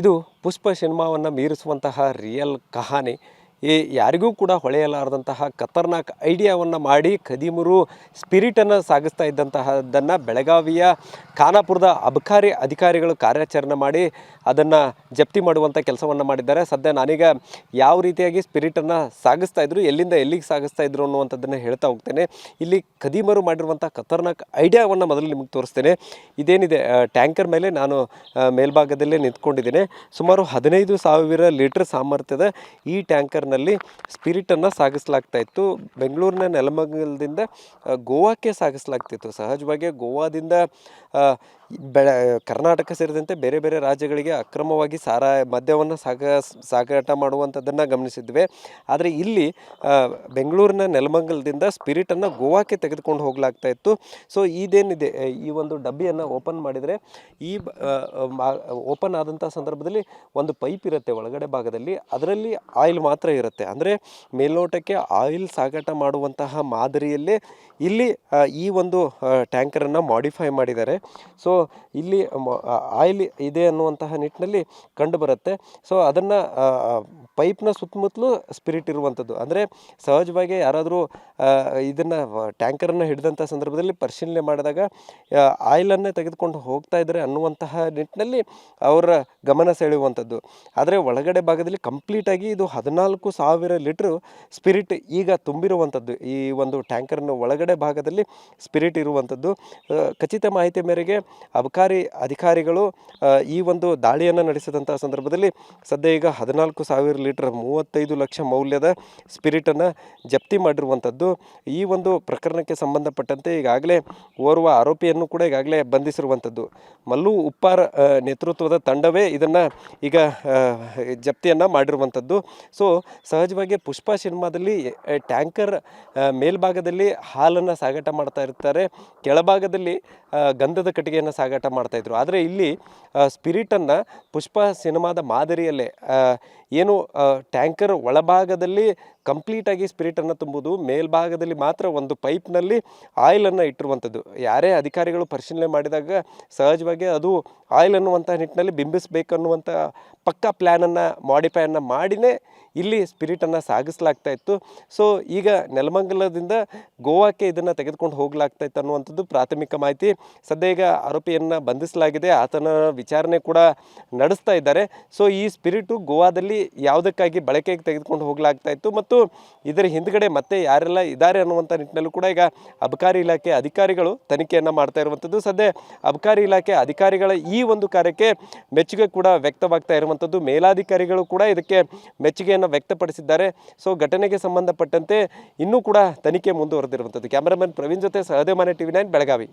ಇದು ಪುಷ್ಪ ಸಿನಿಮಾವನ್ನು ಮೀರಿಸುವಂತಹ ರಿಯಲ್ ಕಹಾನಿ. ಯಾರಿಗೂ ಕೂಡ ಹೊಳೆಯಲಾರದಂತಹ ಖತರ್ನಾಕ್ ಐಡಿಯಾವನ್ನು ಮಾಡಿ ಖದೀಮರು ಸ್ಪಿರಿಟನ್ನು ಸಾಗಿಸ್ತಾ ಇದ್ದಂತಹದ್ದನ್ನು ಬೆಳಗಾವಿಯ ಖಾನಾಪುರದ ಅಬಕಾರಿ ಅಧಿಕಾರಿಗಳು ಕಾರ್ಯಾಚರಣೆ ಮಾಡಿ ಅದನ್ನು ಜಪ್ತಿ ಮಾಡುವಂಥ ಕೆಲಸವನ್ನು ಮಾಡಿದ್ದಾರೆ. ಸದ್ಯ ನಾನೀಗ ಯಾವ ರೀತಿಯಾಗಿ ಸ್ಪಿರಿಟನ್ನು ಸಾಗಿಸ್ತಾ ಇದ್ರು, ಎಲ್ಲಿಂದ ಎಲ್ಲಿಗೆ ಸಾಗಿಸ್ತಾ ಇದ್ರು ಅನ್ನುವಂಥದ್ದನ್ನು ಹೇಳ್ತಾ ಹೋಗ್ತೇನೆ. ಇಲ್ಲಿ ಖದೀಮರು ಮಾಡಿರುವಂಥ ಖತರ್ನಾಕ್ ಐಡಿಯಾವನ್ನು ಮೊದಲು ನಿಮಗೆ ತೋರಿಸ್ತೇನೆ. ಇದೇನಿದೆ ಟ್ಯಾಂಕರ್ ಮೇಲೆ ನಾನು ಮೇಲ್ಭಾಗದಲ್ಲೇ ನಿಂತ್ಕೊಂಡಿದ್ದೇನೆ. ಸುಮಾರು 15,000 ಲೀಟರ್ ಸಾಮರ್ಥ್ಯದ ಈ ಟ್ಯಾಂಕರ್ನಲ್ಲಿ ಸ್ಪಿರಿಟನ್ನು ಸಾಗಿಸಲಾಗ್ತಾ ಇತ್ತು. ಬೆಂಗಳೂರಿನ ನೆಲಮಂಗಲದಿಂದ ಗೋವಾಕ್ಕೆ ಸಾಗಿಸಲಾಗ್ತಿತ್ತು. ಸಹಜವಾಗಿ ಗೋವಾದಿಂದ ಕರ್ನಾಟಕ ಸೇರಿದಂತೆ ಬೇರೆ ಬೇರೆ ರಾಜ್ಯಗಳಿಗೆ ಅಕ್ರಮವಾಗಿ ಮದ್ಯವನ್ನು ಸಾಗಾಟ ಮಾಡುವಂಥದ್ದನ್ನು ಗಮನಿಸಿದ್ವಿ. ಆದರೆ ಇಲ್ಲಿ ಬೆಂಗಳೂರಿನ ನೆಲಮಂಗಲದಿಂದ ಸ್ಪಿರಿಟನ್ನು ಗೋವಾಕ್ಕೆ ತೆಗೆದುಕೊಂಡು ಹೋಗಲಾಗ್ತಾ ಇತ್ತು. ಸೊ ಇದೇನಿದೆ, ಈ ಒಂದು ಡಬ್ಬಿಯನ್ನು ಓಪನ್ ಮಾಡಿದರೆ ಈ ಓಪನ್ ಆದಂಥ ಸಂದರ್ಭದಲ್ಲಿ ಒಂದು ಪೈಪ್ ಇರುತ್ತೆ ಒಳಗಡೆ ಭಾಗದಲ್ಲಿ, ಅದರಲ್ಲಿ ಆಯಿಲ್ ಮಾತ್ರ ಇರುತ್ತೆ. ಅಂದರೆ ಮೇಲ್ನೋಟಕ್ಕೆ ಆಯಿಲ್ ಸಾಗಾಟ ಮಾಡುವಂತಹ ಮಾದರಿಯಲ್ಲೇ ಇಲ್ಲಿ ಈ ಒಂದು ಟ್ಯಾಂಕರನ್ನು ಮಾಡಿಫೈ ಮಾಡಿದ್ದಾರೆ. ಸೊ ಇಲ್ಲಿ ಆಯಿಲ್ ಇದೆ ಅನ್ನುವಂತಹ ನಿಟ್ಟಿನಲ್ಲಿ ಕಂಡುಬರುತ್ತೆ. ಸೊ ಅದನ್ನು ಪೈಪ್ನ ಸುತ್ತಮುತ್ತಲೂ ಸ್ಪಿರಿಟ್ ಇರುವಂಥದ್ದು. ಅಂದರೆ ಸಹಜವಾಗಿ ಯಾರಾದರೂ ಇದನ್ನು ಟ್ಯಾಂಕರನ್ನು ಹಿಡಿದಂಥ ಸಂದರ್ಭದಲ್ಲಿ ಪರಿಶೀಲನೆ ಮಾಡಿದಾಗ ಆಯಿಲನ್ನೇ ತೆಗೆದುಕೊಂಡು ಹೋಗ್ತಾ ಇದ್ದಾರೆ ಅನ್ನುವಂತಹ ನಿಟ್ಟಿನಲ್ಲಿ ಅವರ ಗಮನ ಸೆಳೆಯುವಂಥದ್ದು. ಆದರೆ ಒಳಗಡೆ ಭಾಗದಲ್ಲಿ ಕಂಪ್ಲೀಟಾಗಿ ಇದು 14,000 ಲೀಟ್ರು ಸ್ಪಿರಿಟ್ ಈಗ ತುಂಬಿರುವಂಥದ್ದು. ಈ ಒಂದು ಟ್ಯಾಂಕರ್ನ ಒಳಗಡೆ ಭಾಗದಲ್ಲಿ ಸ್ಪಿರಿಟ್ ಇರುವಂಥದ್ದು. ಖಚಿತ ಮಾಹಿತಿ ಮೇರೆಗೆ ಅಬಕಾರಿ ಅಧಿಕಾರಿಗಳು ಈ ಒಂದು ದಾಳಿಯನ್ನು ನಡೆಸಿದಂಥ ಸಂದರ್ಭದಲ್ಲಿ ಸದ್ಯ ಈಗ 14,000 ಲೀಟರ್ 35 ಲಕ್ಷ ಮೌಲ್ಯದ ಸ್ಪಿರಿಟನ್ನು ಜಪ್ತಿ ಮಾಡಿರುವಂಥದ್ದು. ಈ ಒಂದು ಪ್ರಕರಣಕ್ಕೆ ಸಂಬಂಧಪಟ್ಟಂತೆ ಈಗಾಗಲೇ ಓರ್ವ ಆರೋಪಿಯನ್ನು ಕೂಡ ಈಗಾಗಲೇ ಬಂಧಿಸಿರುವಂಥದ್ದು. ಮಲ್ಲು ಉಪ್ಪಾರ ನೇತೃತ್ವದ ತಂಡವೇ ಇದನ್ನು ಈಗ ಜಪ್ತಿಯನ್ನು ಮಾಡಿರುವಂಥದ್ದು. ಸೊ ಸಹಜವಾಗಿ ಪುಷ್ಪ ಸಿನಿಮಾದಲ್ಲಿ ಟ್ಯಾಂಕರ್ ಮೇಲ್ಭಾಗದಲ್ಲಿ ಹಾಲನ್ನು ಸಾಗಾಟ ಮಾಡ್ತಾ ಇರ್ತಾರೆ, ಕೆಳಭಾಗದಲ್ಲಿ ಗಂಧದ ಕಟ್ಟಿಗೆಯನ್ನು ಸಾಗಾಟ ಮಾಡ್ತಾಯಿದ್ರು. ಆದರೆ ಇಲ್ಲಿ ಸ್ಪಿರಿಟನ್ನು ಪುಷ್ಪ ಸಿನಿಮಾದ ಮಾದರಿಯಲ್ಲೇ ಏನು ಟ್ಯಾಂಕರ್ ಒಳಭಾಗದಲ್ಲಿ ಕಂಪ್ಲೀಟಾಗಿ ಸ್ಪಿರಿಟನ್ನು ತುಂಬುವುದು, ಮೇಲ್ಭಾಗದಲ್ಲಿ ಮಾತ್ರ ಒಂದು ಪೈಪ್ನಲ್ಲಿ ಆಯಿಲನ್ನು ಇಟ್ಟಿರುವಂಥದ್ದು. ಯಾರೇ ಅಧಿಕಾರಿಗಳು ಪರಿಶೀಲನೆ ಮಾಡಿದಾಗ ಸಹಜವಾಗಿ ಅದು ಆಯಿಲ್ ಅನ್ನುವಂಥ ನಿಟ್ಟಿನಲ್ಲಿ ಬಿಂಬಿಸಬೇಕನ್ನುವಂಥ ಪಕ್ಕಾ ಪ್ಲ್ಯಾನನ್ನು ಮಾಡಿಫೈಯನ್ನು ಮಾಡಿನೇ ಇಲ್ಲಿ ಸ್ಪಿರಿಟನ್ನು ಸಾಗಿಸಲಾಗ್ತಾ ಇತ್ತು. ಸೊ ಈಗ ನೆಲಮಂಗಲದಿಂದ ಗೋವಾಕ್ಕೆ ಇದನ್ನು ತೆಗೆದುಕೊಂಡು ಹೋಗಲಾಗ್ತಾ ಇತ್ತು ಅನ್ನುವಂಥದ್ದು ಪ್ರಾಥಮಿಕ ಮಾಹಿತಿ. ಸದ್ಯ ಈಗ ಆರೋಪಿಯನ್ನು ಬಂಧಿಸಲಾಗಿದೆ, ಆತನ ವಿಚಾರಣೆ ಕೂಡ ನಡೆಸ್ತಾ ಇದ್ದಾರೆ. ಸೊ ಈ ಸ್ಪಿರಿಟು ಗೋವಾದಲ್ಲಿ ಯಾವುದಕ್ಕಾಗಿ ಬಳಕೆಗೆ ತೆಗೆದುಕೊಂಡು ಹೋಗಲಾಗ್ತಾ ಇತ್ತು ಮತ್ತು ಇದರ ಹಿಂದ್ಗಡೆ ಮತ್ತೆ ಯಾರೆಲ್ಲ ಇದ್ದಾರೆ ಅನ್ನುವಂಥ ನಿಟ್ಟಿನಲ್ಲೂ ಕೂಡ ಈಗ ಅಬಕಾರಿ ಇಲಾಖೆ ಅಧಿಕಾರಿಗಳು ತನಿಖೆಯನ್ನು ಮಾಡ್ತಾ ಇರುವಂಥದ್ದು. ಸದ್ಯ ಅಬಕಾರಿ ಇಲಾಖೆ ಅಧಿಕಾರಿಗಳ ಈ ಒಂದು ಕಾರ್ಯಕ್ಕೆ ಮೆಚ್ಚುಗೆ ಕೂಡ ವ್ಯಕ್ತವಾಗ್ತಾ ಇರುವಂಥದ್ದು. ಮೇಲಾಧಿಕಾರಿಗಳು ಕೂಡ ಇದಕ್ಕೆ ಮೆಚ್ಚುಗೆಯನ್ನು ವ್ಯಕ್ತಪಡಿಸಿದ್ದಾರೆ. ಸೊ ಘಟನೆಗೆ ಸಂಬಂಧಪಟ್ಟಂತೆ ಇನ್ನೂ ಕೂಡ ತನಿಖೆ ಮುಂದುವರೆದಿರುವಂಥದ್ದು. ಕ್ಯಾಮರಾಮನ್ ಪ್ರವೀಣ್ ಜೊತೆ ಸಹದೇವ್ ಮಾನೆ, TV9 ಬೆಳಗಾವಿ.